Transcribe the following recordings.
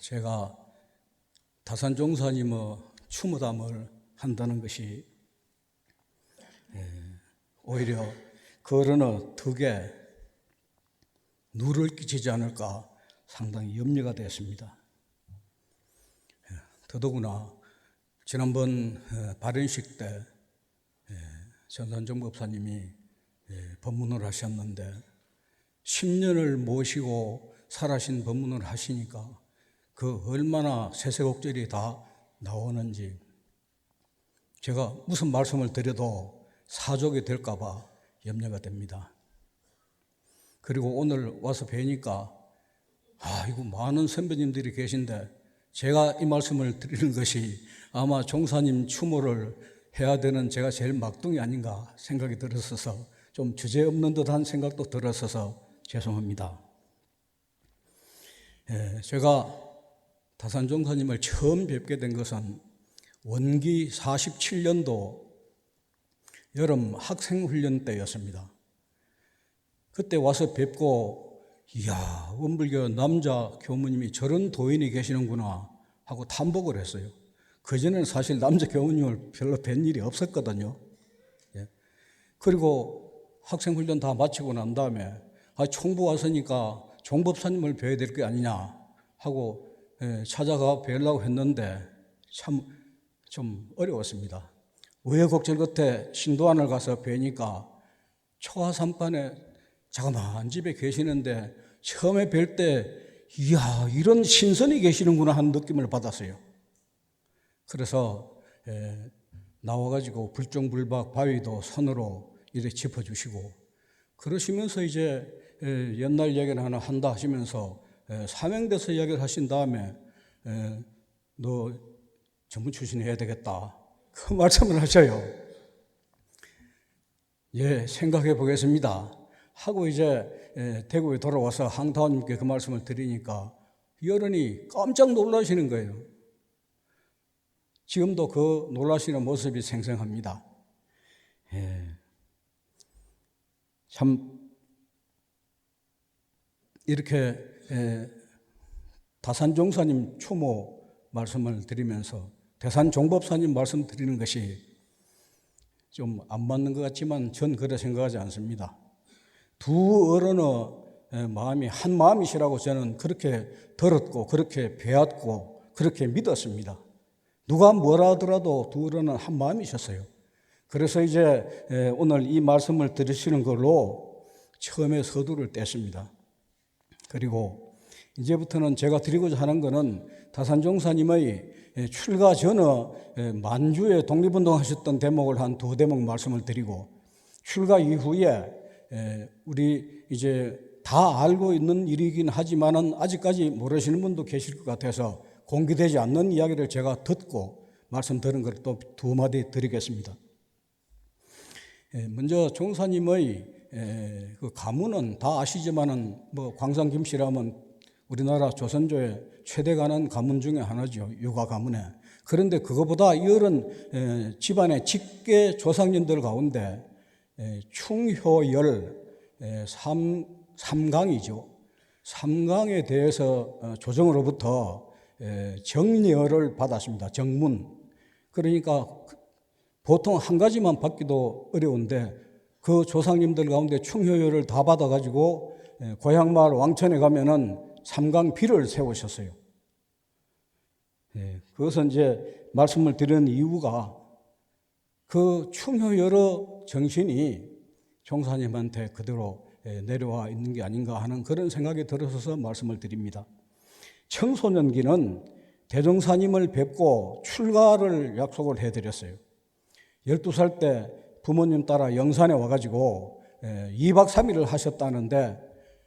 제가 다산종사님의 추모담을 한다는 것이 오히려 거론의 덕에 누를 끼치지 않을까 상당히 염려가 되었습니다. 더더구나 지난번 발연식 때 전산정 법사님이 법문을 하셨는데 10년을 모시고 살아신 법문을 하시니까 그 얼마나 세세곡절이 다 나오는지 제가 무슨 말씀을 드려도 사족이 될까 봐 염려가 됩니다. 그리고 오늘 와서 뵈니까 이거 많은 선배님들이 계신데 제가 이 말씀을 드리는 것이 아마 종사님 추모를 해야 되는 제가 제일 막둥이 아닌가 생각이 들었어서 좀 주제없는 듯한 생각도 들었어서 죄송합니다. 제가 다산종사님을 처음 뵙게 된 것은 원기 47년도 여름 학생훈련 때였습니다. 그때 와서 뵙고 이야, 원불교 남자 교무님이 저런 도인이 계시는구나 하고 탐복을 했어요. 그전에는 사실 남자 교무님을 별로 뵌 일이 없었거든요. 그리고 학생훈련 다 마치고 난 다음에 총부 왔으니까 종법사님을 뵈야 될 게 아니냐 하고 찾아가 뵈려고 했는데 참 좀 어려웠습니다. 우여곡절 끝에 신도안을 가서 뵈니까 초하삼반에 자그마한 집에 계시는데 처음에 뵐 때 이야, 이런 신선이 계시는구나 하는 느낌을 받았어요. 그래서 나와가지고 불종불박 바위도 손으로 이렇게 짚어주시고 그러시면서 이제 옛날 이야기를 하나 한다 하시면서 사명돼서 이야기를 하신 다음에 너 전문 출신 해야 되겠다 그 말씀을 하셔요. 생각해 보겠습니다 하고 이제 대구에 돌아와서 항타원님께 그 말씀을 드리니까 여론이 깜짝 놀라시는 거예요. 지금도 그 놀라시는 모습이 생생합니다. 참 이렇게 다산종사님 추모 말씀을 드리면서 대산종법사님 말씀 드리는 것이 좀 안 맞는 것 같지만 전 그렇게 생각하지 않습니다. 두 어른의 마음이 한 마음이시라고 저는 그렇게 들었고 그렇게 배웠고 그렇게 믿었습니다. 누가 뭐라 하더라도 두 어른은 한 마음이셨어요. 그래서 이제 오늘 이 말씀을 들으시는 걸로 처음에 서두를 뗐습니다. 그리고 이제부터는 제가 드리고자 하는 것은 다산종사님의 출가 전에 만주에 독립운동하셨던 대목을 한 두 대목 말씀을 드리고 출가 이후에 우리 이제 다 알고 있는 일이긴 하지만은 아직까지 모르시는 분도 계실 것 같아서 공개되지 않는 이야기를 제가 듣고 말씀 들은 걸 또 두 마디 드리겠습니다. 먼저 종사님의 그 가문은 다 아시지만은 뭐 광산 김씨라면 우리나라 조선조의 최대 가난 가문 중에 하나죠. 유가 가문에. 그런데 그거보다 이어른 집안의 직계 조상님들 가운데 충효열 삼강이죠. 삼강에 대해서 조정으로부터 정려를 받았습니다. 정문. 그러니까 보통 한 가지만 받기도 어려운데 그 조상님들 가운데 충효열을 다 받아가지고 고향마을 왕천에 가면은 삼강비를 세우셨어요. 그것은 이제 말씀을 드리는 이유가 그 충효열의 정신이 종사님한테 그대로 내려와 있는 게 아닌가 하는 그런 생각이 들어서 말씀을 드립니다. 청소년기는 대종사님을 뵙고 출가를 약속을 해드렸어요. 12살 때 부모님 따라 영산에 와가지고 2박 3일을 하셨다는데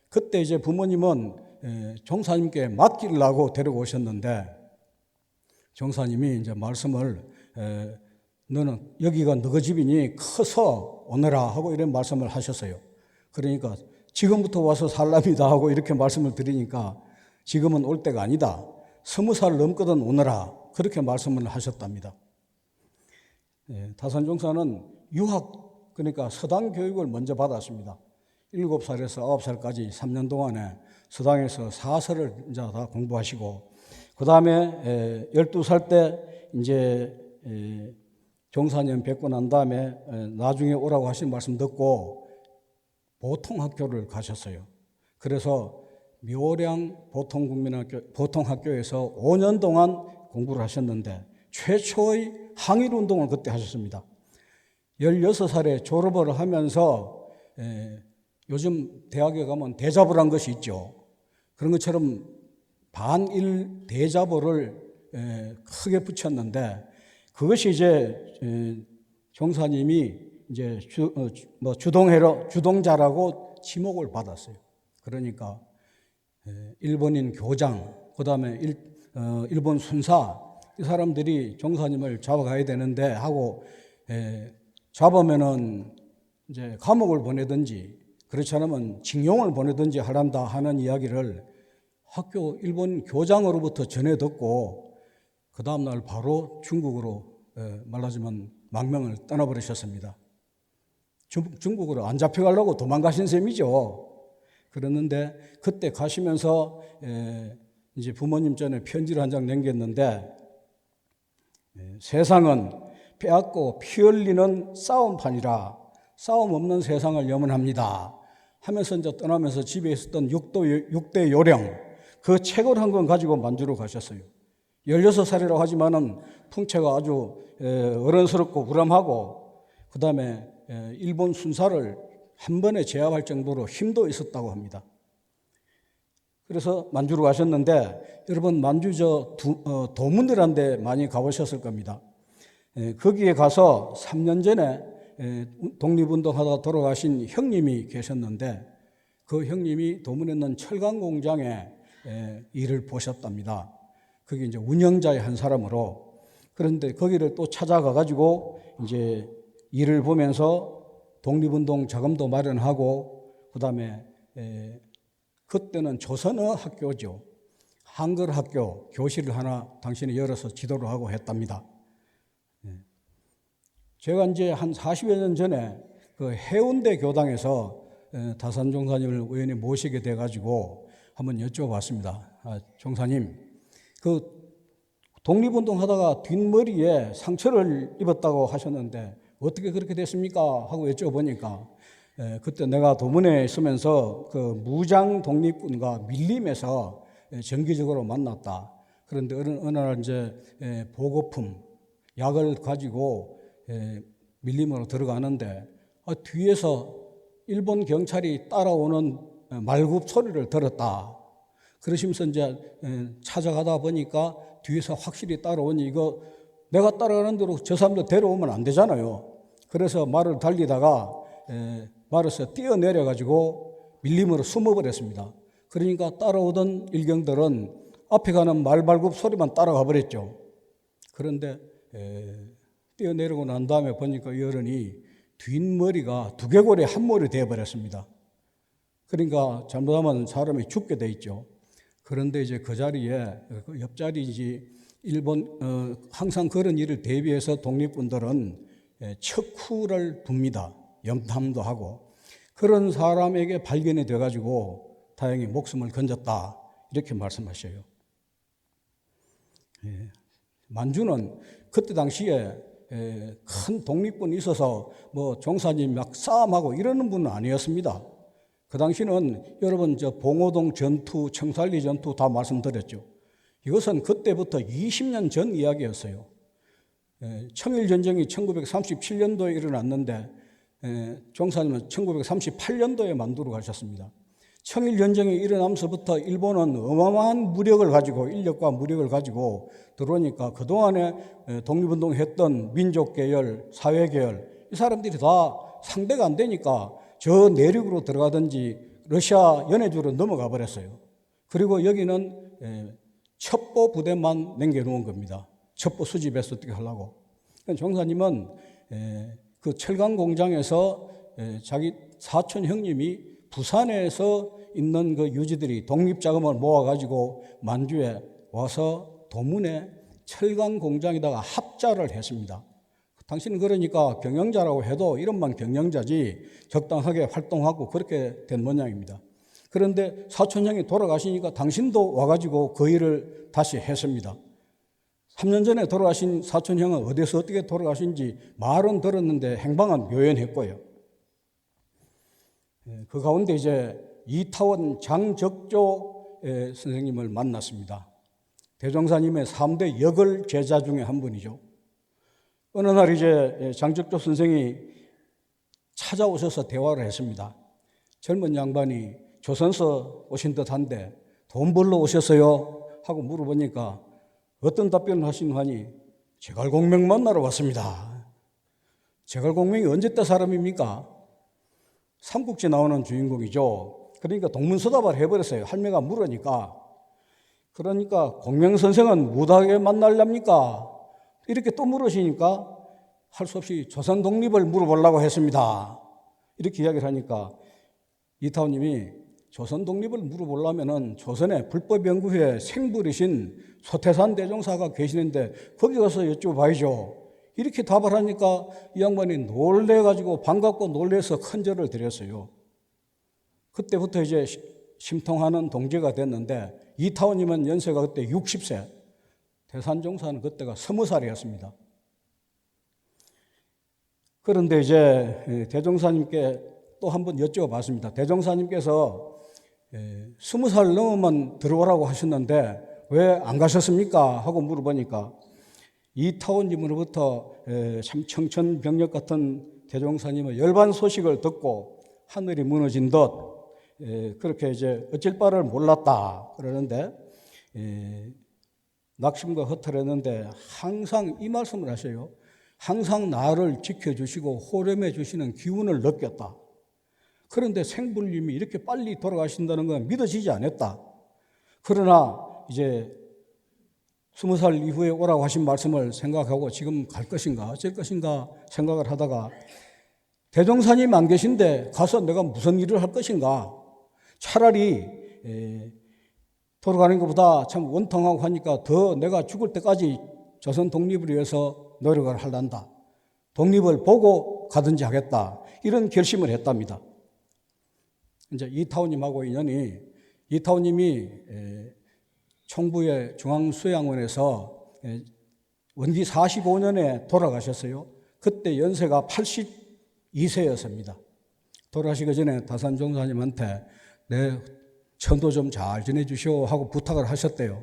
그때 이제 부모님은 종사님께 맡기려고 데려오셨는데 종사님이 이제 말씀을 너는 여기가 너희 집이니 커서 오너라 하고 이런 말씀을 하셨어요. 그러니까 지금부터 와서 살랍니다 하고 이렇게 말씀을 드리니까 지금은 올 때가 아니다. 20살 넘거든 오너라 그렇게 말씀을 하셨답니다. 다산종사는 유학 그러니까 서당 교육을 먼저 받았습니다. 7살에서 9살까지 3년 동안에 서당에서 사설을 이제 다 공부하시고 그 다음에 12살 때 이제 종사님 뵙고 난 다음에 나중에 오라고 하신 말씀 듣고 보통학교를 가셨어요. 그래서 묘량 보통학교에서 5년 동안 공부를 하셨는데 최초의 항일운동을 그때 하셨습니다. 16살에 졸업을 하면서 요즘 대학에 가면 대자보란 것이 있죠. 그런 것처럼 반일 대자보를 크게 붙였는데 그것이 이제 종사님이 이제 주동자라고 지목을 받았어요. 그러니까 일본인 교장, 그다음에 일본 순사 이 사람들이 종사님을 잡아가야 되는데 하고 잡으면은 이제 감옥을 보내든지 그렇지 않으면 징용을 보내든지 하란다 하는 이야기를 학교 일본 교장으로부터 전해 듣고 그 다음날 바로 중국으로 말하자면 망명을 떠나버리셨습니다. 중국으로 안 잡혀가려고 도망가신 셈이죠. 그랬는데 그때 가시면서 이제 부모님 전에 편지를 한 장 남겼는데 세상은 빼앗고 피 흘리는 싸움판이라 싸움 없는 세상을 염원합니다 하면서 이제 떠나면서 집에 있었던 6대 요령 그 책을 한 권 가지고 만주로 가셨어요. 16살이라고 하지만은 풍채가 아주 어른스럽고 우람하고 그 다음에 일본 순사를 한 번에 제압할 정도로 힘도 있었다고 합니다. 그래서 만주로 가셨는데 여러분 만주 도문이라는 데 많이 가보셨을 겁니다. 거기에 가서 3년 전에 독립운동하다가 돌아가신 형님이 계셨는데 그 형님이 도문에 있는 철강 공장에 일을 보셨답니다. 그게 이제 운영자의 한 사람으로. 그런데 거기를 또 찾아가 가지고 이제 일을 보면서 독립운동 자금도 마련하고 그다음에 그때는 조선어 학교죠. 한글 학교 교실을 하나 당신이 열어서 지도를 하고 했답니다. 제가 이제 한 40여 년 전에 그 해운대 교당에서 다산 종사님을 우연히 모시게 돼 가지고 한번 여쭤봤습니다. 종사님, 그 독립운동 하다가 뒷머리에 상처를 입었다고 하셨는데 어떻게 그렇게 됐습니까? 하고 여쭤보니까 그때 내가 도문에 있으면서 그 무장 독립군과 밀림에서 정기적으로 만났다. 그런데 어느 날 이제 보급품, 약을 가지고 밀림으로 들어가는데 뒤에서 일본 경찰이 따라오는 말굽 소리를 들었다. 그러시면서 이제 찾아가다 보니까 뒤에서 확실히 따라오니 이거 내가 따라가는 대로 저 사람들 데려오면 안 되잖아요. 그래서 말을 달리다가 말에서 뛰어내려가지고 밀림으로 숨어버렸습니다. 그러니까 따라오던 일경들은 앞에 가는 말발굽 소리만 따라가 버렸죠. 그런데 뛰어내리고 난 다음에 보니까 이 어른이 뒷머리가 두개골에 한 몰이 되어버렸습니다. 그러니까 잘못하면 사람이 죽게 돼 있죠. 그런데 이제 그 자리에 그 옆자리지 일본 항상 그런 일을 대비해서 독립군들은 척후를 둡니다. 염탐도 하고 그런 사람에게 발견이 돼가지고 다행히 목숨을 건졌다 이렇게 말씀하셔요. 만주는 그때 당시에 큰 독립군이 있어서 뭐 종사님 막 싸움하고 이러는 분은 아니었습니다. 그 당시는 여러분 봉오동 전투, 청산리 전투 다 말씀드렸죠. 이것은 그때부터 20년 전 이야기였어요. 청일전쟁이 1937년도에 일어났는데 종사님은 1938년도에 만두로 가셨습니다. 청일전쟁이 일어나면서부터 일본은 어마어마한 무력을 가지고 인력과 무력을 가지고 들어오니까 그동안에 독립운동했던 민족계열, 사회계열 이 사람들이 다 상대가 안 되니까 저 내륙으로 들어가든지 러시아 연해주로 넘어가 버렸어요. 그리고 여기는 첩보 부대만 남겨놓은 겁니다. 첩보 수집해서 어떻게 하려고. 종사님은 그 철강 공장에서 자기 사촌 형님이 부산에서 있는 그 유지들이 독립자금을 모아가지고 만주에 와서 도문에 철강 공장에다가 합자를 했습니다. 당신은 그러니까 경영자라고 해도 이름만 경영자지 적당하게 활동하고 그렇게 된 모양입니다. 그런데 사촌 형이 돌아가시니까 당신도 와가지고 그 일을 다시 했습니다. 3년 전에 돌아가신 사촌 형은 어디서 어떻게 돌아가신지 말은 들었는데 행방은 묘연했고요. 그 가운데 이제 이타원 장적조 선생님을 만났습니다. 대종사님의 3대 역을 제자 중에 한 분이죠. 어느 날 이제 장적조 선생이 찾아오셔서 대화를 했습니다. 젊은 양반이 조선서 오신 듯한데 돈 벌러 오셨어요? 하고 물어보니까 어떤 답변을 하신 하니 제갈공명 만나러 왔습니다. 제갈공명이 언제 때 사람입니까? 삼국지 나오는 주인공이죠. 그러니까 동문서답을 해버렸어요. 할매가 물으니까. 그러니까 공명선생은 무당에 만나려합니까? 이렇게 또 물으시니까 할 수 없이 조선 독립을 물어보려고 했습니다. 이렇게 이야기를 하니까 이타원님이 조선 독립을 물어보려면은 조선의 불법연구회 생불이신 소태산 대종사가 계시는데 거기 가서 여쭤봐야죠. 이렇게 답을 하니까 이 양반이 놀래가지고 반갑고 놀래서 큰 절을 드렸어요. 그때부터 이제 심통하는 동지가 됐는데 이타원님은 연세가 그때 60세, 대산종사는 그때가 20살이었습니다. 그런데 이제 대종사님께 또 한번 여쭤봤습니다. 대종사님께서 20살 넘으면 들어오라고 하셨는데 왜 안 가셨습니까? 하고 물어보니까 이타원님으로부터 참 청천벽력 같은 대종사님의 열반 소식을 듣고 하늘이 무너진 듯 그렇게 이제 어쩔 바를 몰랐다 그러는데 낙심과 허탈했는데 항상 이 말씀을 하셔요. 항상 나를 지켜주시고 호렴해 주시는 기운을 느꼈다. 그런데 생불님이 이렇게 빨리 돌아가신다는 건 믿어지지 않았다. 그러나 이제 20살 이후에 오라고 하신 말씀을 생각하고 지금 갈 것인가 어쩔 것인가 생각을 하다가 대종사님 안 계신데 가서 내가 무슨 일을 할 것인가. 차라리 돌아가는 것보다 참 원통하고 하니까 더 내가 죽을 때까지 조선 독립을 위해서 노력을 하란다. 독립을 보고 가든지 하겠다. 이런 결심을 했답니다. 이제 이타원님하고 인연이 이타원님이 총부의 중앙수양원에서 원기 45년에 돌아가셨어요. 그때 연세가 82세였습니다. 돌아가시기 전에 다산종사님한테 내 천도 좀 잘 지내주시오 하고 부탁을 하셨대요.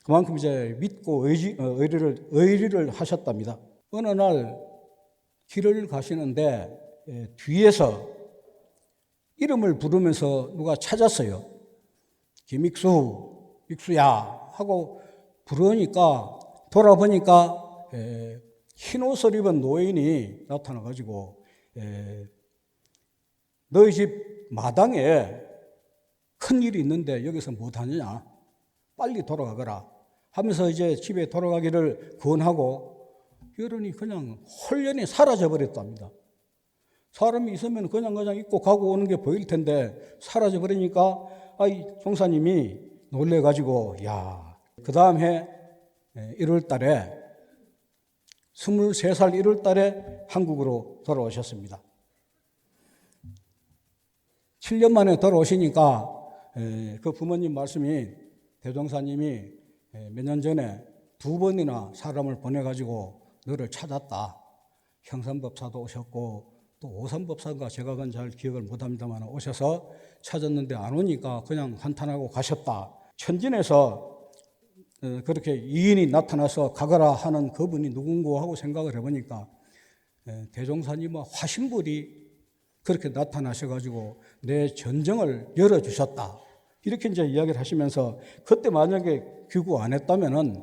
그만큼 이제 믿고 의리를 하셨답니다. 어느 날 길을 가시는데 뒤에서 이름을 부르면서 누가 찾았어요. 김익수, 익수야 하고 부르니까 돌아보니까 흰 옷을 입은 노인이 나타나가지고 너희 집 마당에 큰 일이 있는데 여기서 못하느냐? 빨리 돌아가거라 하면서 이제 집에 돌아가기를 권하고 여론이 그냥 홀연히 사라져버렸답니다. 사람이 있으면 그냥 입고 가고 오는 게 보일 텐데 사라져버리니까 종사님이 놀래가지고 그 다음 해 1월 달에 23살 1월 달에 한국으로 돌아오셨습니다. 7년 만에 돌아오시니까 그 부모님 말씀이 대종사님이 몇 년 전에 2번이나 사람을 보내가지고 너를 찾았다. 형산법사도 오셨고 또 오산법사인가 제가 그건 잘 기억을 못합니다만 오셔서 찾았는데 안 오니까 그냥 한탄하고 가셨다. 천진에서 그렇게 이인이 나타나서 가거라 하는 그분이 누군고 하고 생각을 해보니까 대종사님의 화신불이 그렇게 나타나셔가지고 내 전정을 열어주셨다. 이렇게 이제 이야기를 하시면서 그때 만약에 귀구 안 했다면은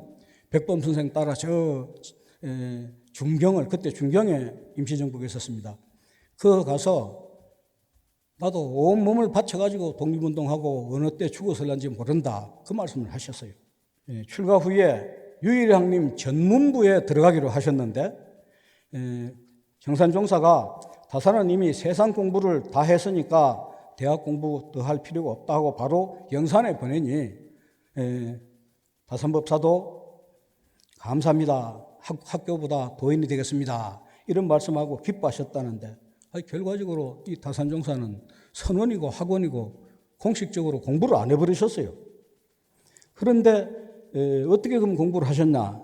백범 선생 따라 중경을 그때 중경에 임시정부가 있었습니다. 그 가서 나도 온 몸을 바쳐가지고 독립운동하고 어느 때 죽었을런지 모른다. 그 말씀을 하셨어요. 출가 후에 유일학님 전문부에 들어가기로 하셨는데 경산종사가 다산은 이미 세상 공부를 다 했으니까 대학 공부 더 할 필요가 없다고 바로 영산에 보내니 다산법사도 감사합니다. 학교보다 도인이 되겠습니다. 이런 말씀하고 기뻐하셨다는데 결과적으로 이 다산종사는 선원이고 학원이고 공식적으로 공부를 안 해버리셨어요. 그런데 어떻게 그럼 공부를 하셨나?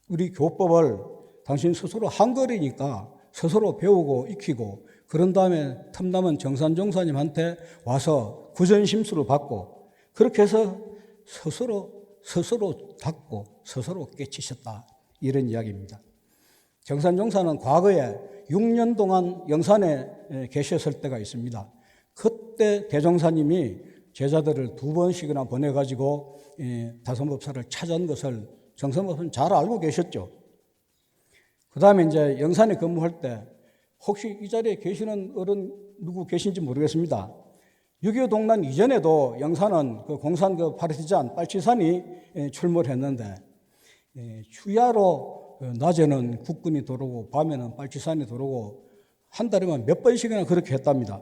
우리 교법을 당신 스스로 한글이니까 스스로 배우고 익히고 그런 다음에 탐남은 정산종사님한테 와서 구전심수를 받고 그렇게 해서 스스로 닦고 스스로 깨치셨다. 이런 이야기입니다. 정산종사는 과거에 6년 동안 영산에 계셨을 때가 있습니다. 그때 대종사님이 제자들을 2번씩이나 보내가지고 다선법사를 찾아온 것을 정선법사는 잘 알고 계셨죠. 그 다음에 이제 영산에 근무할 때 혹시 이 자리에 계시는 어른 누구 계신지 모르겠습니다. 6.25 동란 이전에도 영산은 그 공산 그 파르티잔 빨치산이 출몰을 했는데 휴야로 낮에는 국군이 들어오고 밤에는 빨치산이 들어오고 한 달에만 몇 번씩이나 그렇게 했답니다.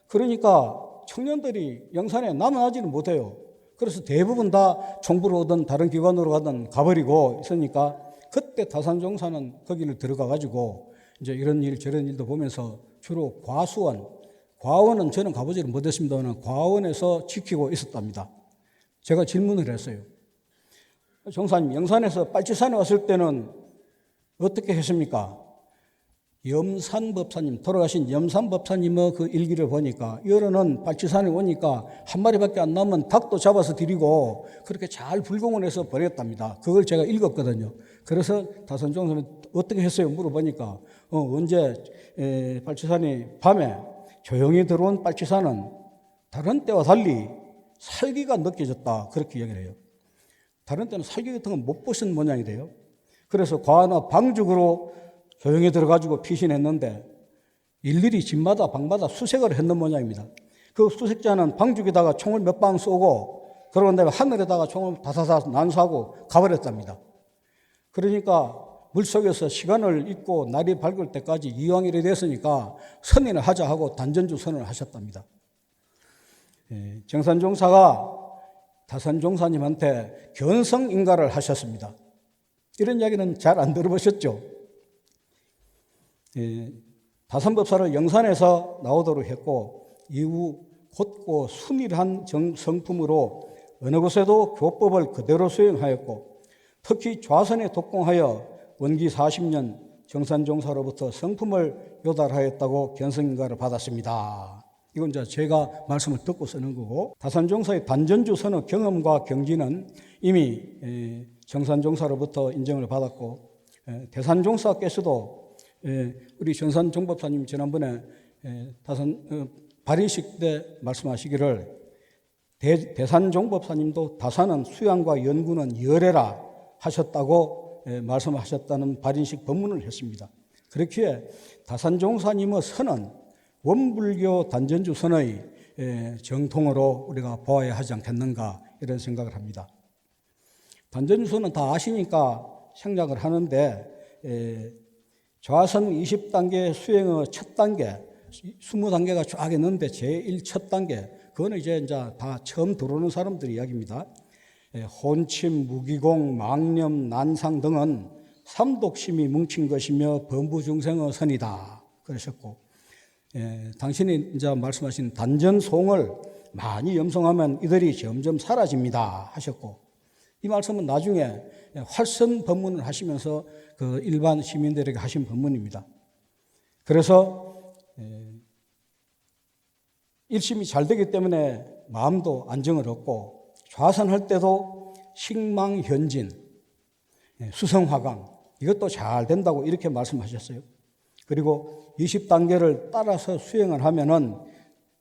그러니까 청년들이 영산에 남아나지는 못해요. 그래서 대부분 다 총부로 오든 다른 기관으로 가든 가버리고 있으니까 그때 다산종사는 거기를 들어가가지고 이제 이런 일 저런 일도 보면서 주로 과원은 저는 가보지를 못했습니다만 과원에서 지키고 있었답니다. 제가 질문을 했어요. 종사님, 영산에서 빨치산에 왔을 때는 어떻게 했습니까? 염산법사님, 돌아가신 염산법사님의 그 일기를 보니까 여름은 빨치산에 오니까 한 마리밖에 안 남은 닭도 잡아서 드리고 그렇게 잘 불공원해서 버렸답니다. 그걸 제가 읽었거든요. 그래서 다선종사님 어떻게 했어요? 물어보니까 언제 빨치산이 밤에 조용히 들어온 빨치산은 다른 때와 달리 살기가 느껴졌다. 그렇게 얘기를 해요. 다른 때는 살기 같은 건 못 보신 모양이 돼요. 그래서 과나 방죽으로 조용히 들어가지고 피신했는데 일일이 집마다 방마다 수색을 했는 모양입니다. 그 수색자는 방죽에다가 총을 몇 방 쏘고 그러고 다음에 하늘에다가 총을 다사사 난수하고 가버렸답니다. 그러니까 물속에서 시간을 잊고 날이 밝을 때까지 이왕일이 됐으니까 선인을 하자 하고 단전주 선언을 하셨답니다. 정산종사가 다산종사님한테 견성인가를 하셨습니다. 이런 이야기는 잘 안 들어보셨죠? 다산법사를 영산에서 나오도록 했고 이후 곧고 순일한 성품으로 어느 곳에도 교법을 그대로 수행하였고 특히 좌선에 독공하여 원기 40년 정산종사로부터 성품을 요달하였다고 견성인가를 받았습니다. 이건 이제 제가 말씀을 듣고 쓰는 거고 다산종사의 단전주 선의 경험과 경지는 이미 정산종사로부터 인정을 받았고 대산종사께서도 우리 정산종법사님 지난번에 발인식 때 말씀하시기를 대산종법사님도 다산은 수양과 연구는 열애라 하셨다고 말씀하셨다는 발인식 법문을 했습니다. 그렇기에 다산종사님의 선은 원불교 단전주 선의 정통으로 우리가 보아야 하지 않겠는가 이런 생각을 합니다. 단전주 선은 다 아시니까 생략을 하는데 좌선 20단계 수행의 첫 단계 20단계가 쫙 있는데 제1 첫 단계 그거는 이제 다 처음 들어오는 사람들 이야기입니다. 혼침, 무기공, 망념, 난상 등은 삼독심이 뭉친 것이며 범부중생의 선이다 그러셨고 당신이 이제 말씀하신 단전송을 많이 염송하면 이들이 점점 사라집니다 하셨고 이 말씀은 나중에 활선 법문을 하시면서 그 일반 시민들에게 하신 법문입니다. 그래서 일심이 잘 되기 때문에 마음도 안정을 얻고 좌선할 때도 식망현진, 수성화강 이것도 잘 된다고 이렇게 말씀하셨어요. 그리고 20단계를 따라서 수행을 하면은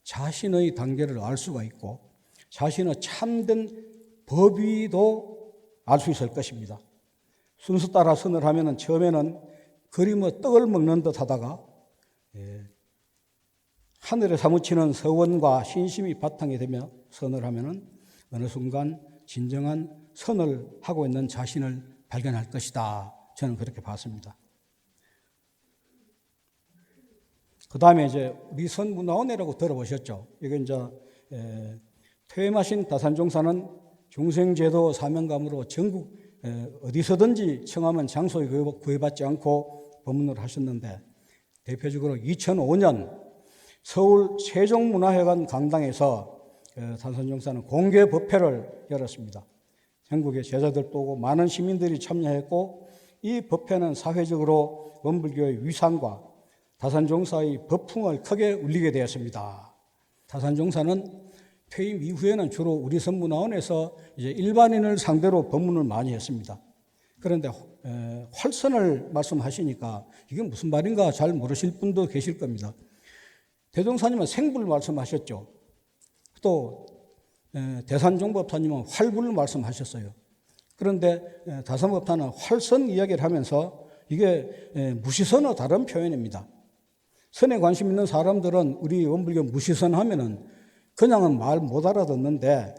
자신의 단계를 알 수가 있고 자신의 참된 법위도 알 수 있을 것입니다. 순수 따라 선을 하면은 처음에는 그림의 떡을 먹는 듯 하다가 하늘에 사무치는 서원과 신심이 바탕이 되며 선을 하면은 어느 순간 진정한 선을 하고 있는 자신을 발견할 것이다. 저는 그렇게 봤습니다. 그 다음에 이제 리선문화원회라고 들어보셨죠? 이게 이제 퇴임하신 다산종사는 중생제도 사명감으로 전국 어디서든지 청하면 장소에 구애받지 않고 법문을 하셨는데 대표적으로 2005년 서울 세종문화회관 강당에서 다산종사는 공개 법회를 열었습니다. 전국의 제자들도 오고 많은 시민들이 참여했고, 이 법회는 사회적으로 원불교의 위상과 다산종사의 법풍을 크게 울리게 되었습니다. 다산종사는 퇴임 이후에는 주로 우리 선문화원에서 이제 일반인을 상대로 법문을 많이 했습니다. 그런데 활선을 말씀하시니까 이게 무슨 말인가 잘 모르실 분도 계실 겁니다. 대종사님은 생불 말씀하셨죠. 또 대산종법사님은 활불 말씀하셨어요. 그런데 다산법사는 활선 이야기를 하면서 이게 무시선어 다른 표현입니다. 선에 관심 있는 사람들은 우리 원불교 무시선 하면은 그냥은 말 못 알아듣는데,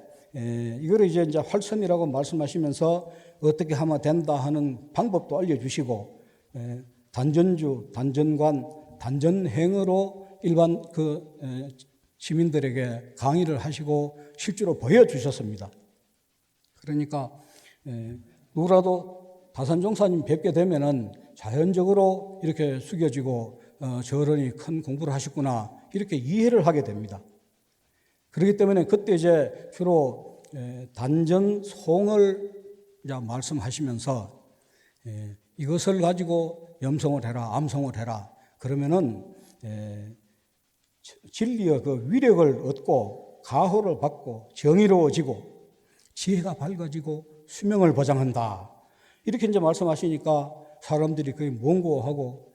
이거를 이제 활선이라고 말씀하시면서 어떻게 하면 된다 하는 방법도 알려주시고, 단전주, 단전관, 단전행으로 일반 시민들에게 강의를 하시고 실제로 보여주셨습니다. 그러니까 누구라도 다산종사님 뵙게 되면은 자연적으로 이렇게 숙여지고 저런이 큰 공부를 하셨구나 이렇게 이해를 하게 됩니다. 그렇기 때문에 그때 이제 주로 단전송을 말씀하시면서 이것을 가지고 염송을 해라, 암송을 해라. 그러면은 진리의 그 위력을 얻고 가호를 받고 정의로워지고 지혜가 밝아지고 수명을 보장한다. 이렇게 이제 말씀하시니까 사람들이 그게 뭔고 하고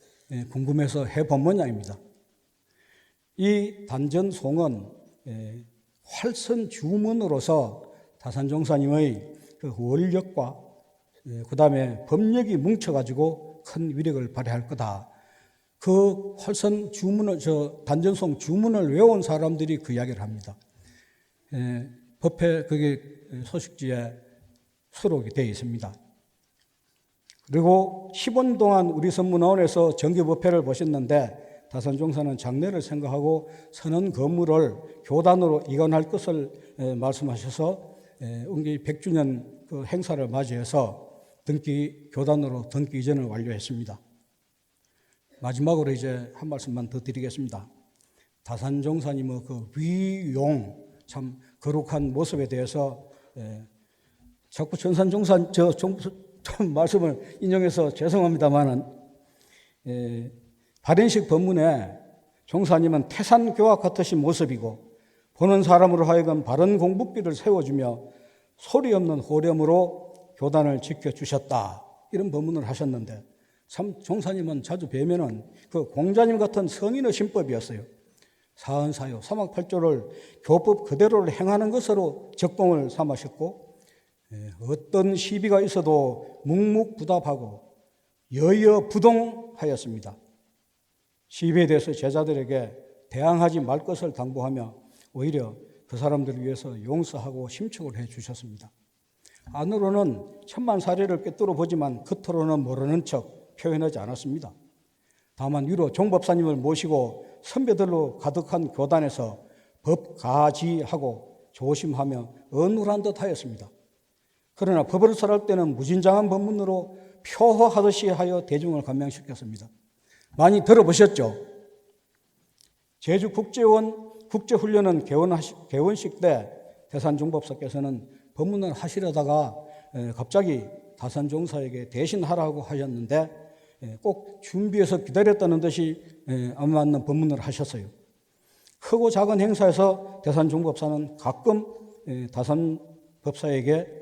궁금해서 해본 모양입니다. 이 단전송은 활선 주문으로서 다산종사님의 그 원력과 그 다음에 법력이 뭉쳐가지고 큰 위력을 발휘할 거다. 그 활선 주문을, 단전송 주문을 외운 사람들이 그 이야기를 합니다. 법회 그게 소식지에 수록이 되어 있습니다. 그리고 10원 동안 우리 선문화원에서 정기법회를 보셨는데 다산종사는 장래를 생각하고 선언 건물을 교단으로 이관할 것을 말씀하셔서 은기 100주년 그 행사를 맞이해서 교단으로 등기 이전을 완료했습니다. 마지막으로 이제 한 말씀만 더 드리겠습니다. 다산종사님의 그 위용, 참 거룩한 모습에 대해서 자꾸 전산종사 좀 말씀을 인용해서 죄송합니다만은 발인식 법문에 종사님은 태산교와 같으신 모습이고 보는 사람으로 하여금 바른 공부길을 세워주며 소리 없는 호렴으로 교단을 지켜주셨다. 이런 법문을 하셨는데 참 종사님은 자주 뵈면은 그 공자님 같은 성인의 신법이었어요. 사언사요, 사막팔조를 교법 그대로를 행하는 것으로 적공을 삼으셨고 어떤 시비가 있어도 묵묵부답하고 여여부동하였습니다. 시비에 대해서 제자들에게 대항하지 말 것을 당부하며 오히려 그 사람들을 위해서 용서하고 심축을 해 주셨습니다. 안으로는 천만사례를 꿰뚫어 보지만 겉으로는 모르는 척 표현하지 않았습니다. 다만 위로 종법사님을 모시고 선배들로 가득한 교단에서 법가지하고 조심하며 언울한 듯 하였습니다. 그러나 법을 설할 때는 무진장한 법문으로 표호하듯이 하여 대중을 감명시켰습니다. 많이 들어보셨죠? 제주국제원 국제훈련은 개원식 때 대산종법사께서는 법문을 하시려다가 갑자기 다산종사에게 대신하라고 하셨는데 꼭 준비해서 기다렸다는 듯이 안 맞는 법문을 하셨어요. 크고 작은 행사에서 대산종법사는 가끔 다산법사에게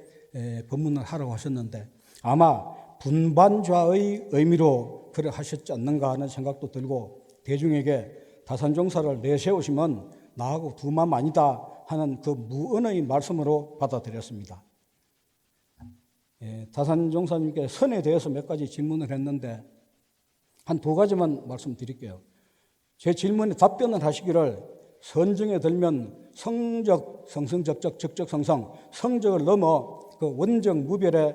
법문을 하라고 하셨는데 아마 분반좌의 의미로 그래 하셨지 않는가 하는 생각도 들고 대중에게 다산종사를 내세우시면 나하고 두맘 아니다 하는 그 무언의 말씀으로 받아들였습니다. 다산종사님께 선에 대해서 몇 가지 질문을 했는데 한 두 가지만 말씀드릴게요. 제 질문에 답변을 하시기를 선정에 들면 성적, 성성적적, 적적성성, 성적을 넘어 그 원적 무별에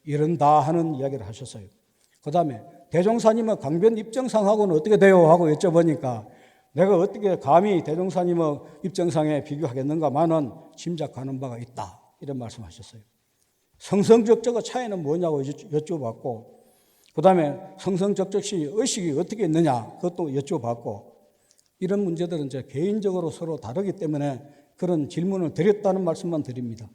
이른다 하는 이야기를 하셨어요. 그 다음에 대종사님의 강변 입정상하고는 어떻게 돼요? 하고 여쭤보니까 내가 어떻게 감히 대종사님의 입정상에 비교하겠는가만은 짐작하는 바가 있다. 이런 말씀하셨어요. 성성적적의 차이는 뭐냐고 여쭤봤고 그 다음에 성성적적시 의식이 어떻게 있느냐 그것도 여쭤봤고 이런 문제들은 이제 개인적으로 서로 다르기 때문에 그런 질문을 드렸다는 말씀만 드립니다.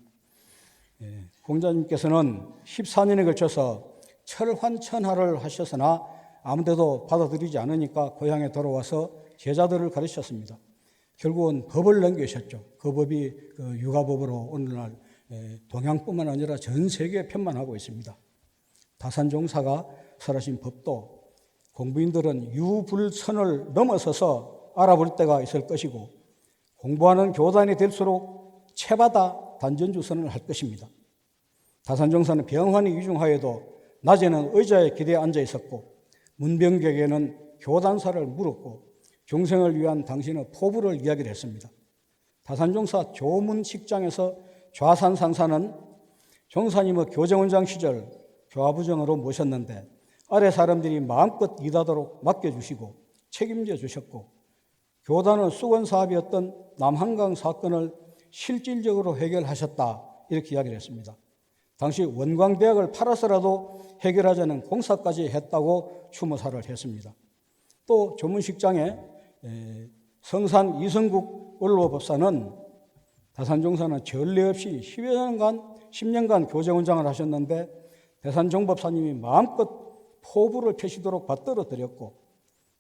공자님께서는 14년에 걸쳐서 철환천하를 하셨으나 아무데도 받아들이지 않으니까 고향에 돌아와서 제자들을 가르치셨습니다. 결국은 법을 남기셨죠. 그 법이 육아법으로 오늘날 동양뿐만 아니라 전 세계에 편만하고 있습니다. 다산종사가 설하신 법도 공부인들은 유불선을 넘어서서 알아볼 때가 있을 것이고 공부하는 교단이 될수록 체마다 단전주선을 할 것입니다. 다산종사는 병환이 위중하여도 낮에는 의자에 기대에 앉아 있었고 문병객에는 교단사를 물었고 중생을 위한 당신의 포부를 이야기를 했습니다. 다산종사 조문식장에서 좌산상사는 종사님의 교정원장 시절 교화부정으로 모셨는데 아래 사람들이 마음껏 일하도록 맡겨주시고 책임져 주셨고 교단의 수건사업이었던 남한강 사건을 실질적으로 해결하셨다 이렇게 이야기를 했습니다. 당시 원광대학을 팔아서라도 해결하자는 공사까지 했다고 추모사를 했습니다. 또 조문식장에 성산 이성국 원로법사는 다산종사는 전례 없이 10년간 교정원장을 하셨는데 대산종법사님이 마음껏 포부를 펴시도록 받들어 드렸고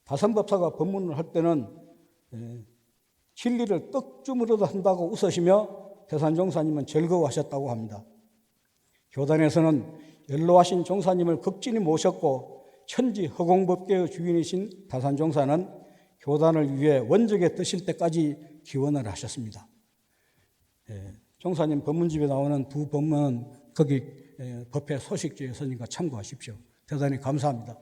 다산법사가 법문을 할 때는 진리를 떡주무르도 한다고 웃으시며 대산종사님은 즐거워하셨다고 합니다. 교단에서는 연로하신 종사님을 극진히 모셨고 천지 허공법계의 주인이신 다산종사는 교단을 위해 원적에 드실 때까지 기원을 하셨습니다. 종사님 법문집에 나오는 두 법문은 거기 법회 소식지에 있으니까 참고하십시오. 대단히 감사합니다.